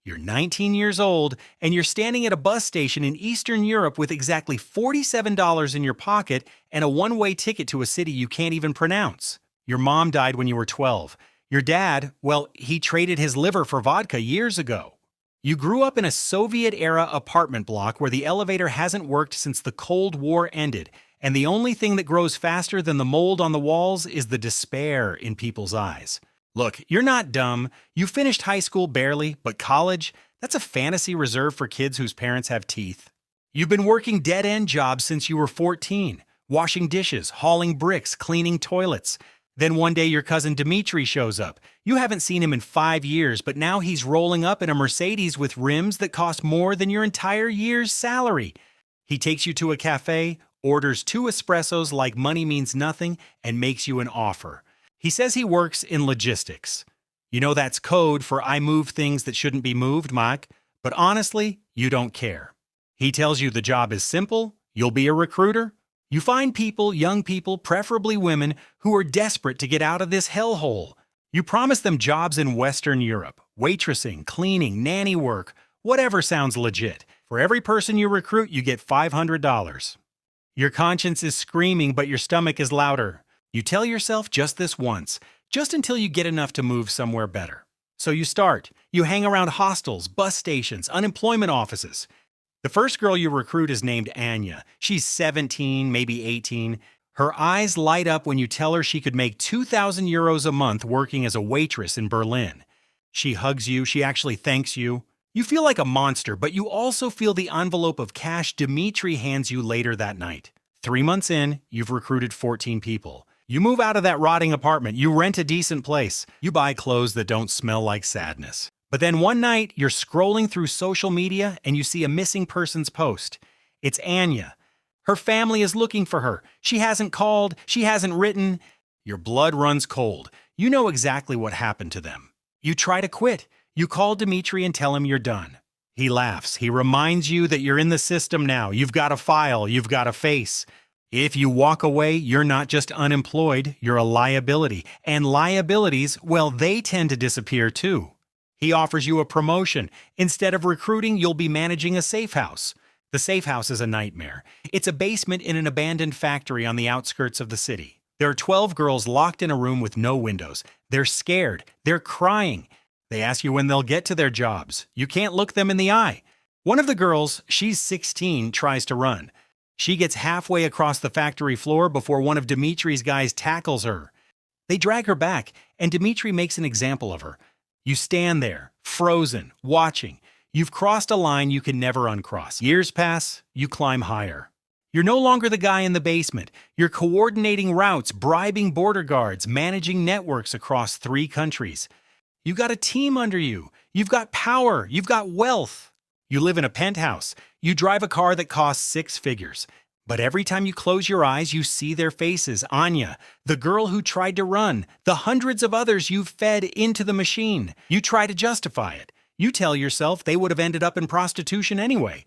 You're 19 years old, and you're standing at a bus station in Eastern Europe with exactly $47 in your pocket and a one-way ticket to a city you can't even pronounce. Your mom died when you were 12. Your dad, well, he traded his liver for vodka years ago. You grew up in a Soviet-era apartment block where the elevator hasn't worked since the Cold War ended, and the only thing that grows faster than the mold on the walls is the despair in people's eyes. Look, you're not dumb. You finished high school barely, but college, that's a fantasy reserved for kids whose parents have teeth. You've been working dead-end jobs since you were 14, washing dishes, hauling bricks, cleaning toilets. Then one day your cousin Dimitri shows up. You haven't seen him in 5 years, but now he's rolling up in a Mercedes with rims that cost more than your entire year's salary. He takes you to a cafe, orders 2 espressos like money means nothing, and makes you an offer. He says he works in logistics. You know that's code for I move things that shouldn't be moved, Mike, but honestly, you don't care. He tells you the job is simple, you'll be a recruiter. You find people, young people, preferably women, who are desperate to get out of this hellhole. You promise them jobs in Western Europe, waitressing, cleaning, nanny work, whatever sounds legit. For every person you recruit, you get $500. Your conscience is screaming, but your stomach is louder. You tell yourself just this once, just until you get enough to move somewhere better. So you start. You hang around hostels, bus stations, unemployment offices. The first girl you recruit is named Anya. She's 17, maybe 18. Her eyes light up when you tell her she could make 2,000 euros a month working as a waitress in Berlin. She hugs you, she actually thanks you. You feel like a monster, but you also feel the envelope of cash Dimitri hands you later that night. 3 months in, you've recruited 14 people. You move out of that rotting apartment, you rent a decent place, you buy clothes that don't smell like sadness. But then one night, you're scrolling through social media and you see a missing persons post. It's Anya. Her family is looking for her. She hasn't called, she hasn't written. Your blood runs cold. You know exactly what happened to them. You try to quit. You call Dimitri and tell him you're done. He laughs. He reminds you that you're in the system now. You've got a file, you've got a face. If you walk away, you're not just unemployed, you're a liability. And liabilities, well, they tend to disappear too. He offers you a promotion. Instead of recruiting, you'll be managing a safe house. The safe house is a nightmare. It's a basement in an abandoned factory on the outskirts of the city. There are 12 girls locked in a room with no windows. They're scared. They're crying. They ask you when they'll get to their jobs. You can't look them in the eye. One of the girls, she's 16, tries to run. She gets halfway across the factory floor before one of Dimitri's guys tackles her. They drag her back, and Dimitri makes an example of her. You stand there, frozen, watching. You've crossed a line you can never uncross. Years pass, you climb higher. You're no longer the guy in the basement. You're coordinating routes, bribing border guards, managing networks across 3 countries. You've got a team under you. You've got power. You've got wealth. You live in a penthouse. You drive a car that costs 6 figures. But every time you close your eyes, you see their faces. Anya, the girl who tried to run, the hundreds of others you've fed into the machine. You try to justify it. You tell yourself they would have ended up in prostitution anyway.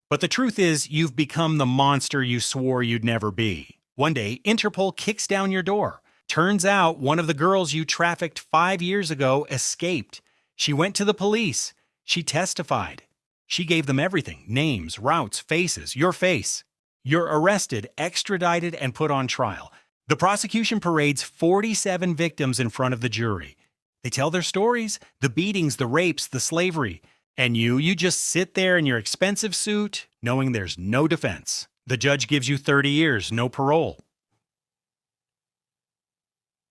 But the truth is, you've become the monster you swore you'd never be. One day, Interpol kicks down your door. Turns out one of the girls you trafficked 5 years ago escaped. She went to the police. She testified. She gave them everything: names, routes, faces, your face. You're arrested, extradited, and put on trial. The prosecution parades 47 victims in front of the jury. They tell their stories, the beatings, the rapes, the slavery. And you just sit there in your expensive suit, knowing there's no defense. The judge gives you 30 years, no parole.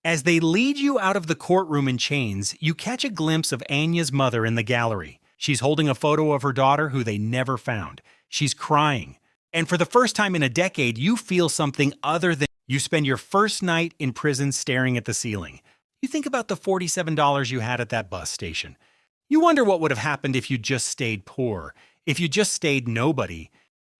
As they lead you out of the courtroom in chains, you catch a glimpse of Anya's mother in the gallery. She's holding a photo of her daughter who they never found. She's crying. And for the first time in a decade, you feel something other than you spend your first night in prison staring at the ceiling. You think about the $47 you had at that bus station. You wonder what would have happened if you just stayed poor, if you just stayed nobody.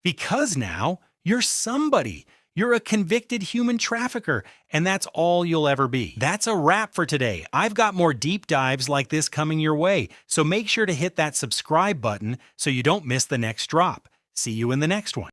Because now, you're somebody. You're a convicted human trafficker, and that's all you'll ever be. That's a wrap for today. I've got more deep dives like this coming your way, so make sure to hit that subscribe button so you don't miss the next drop. See you in the next one.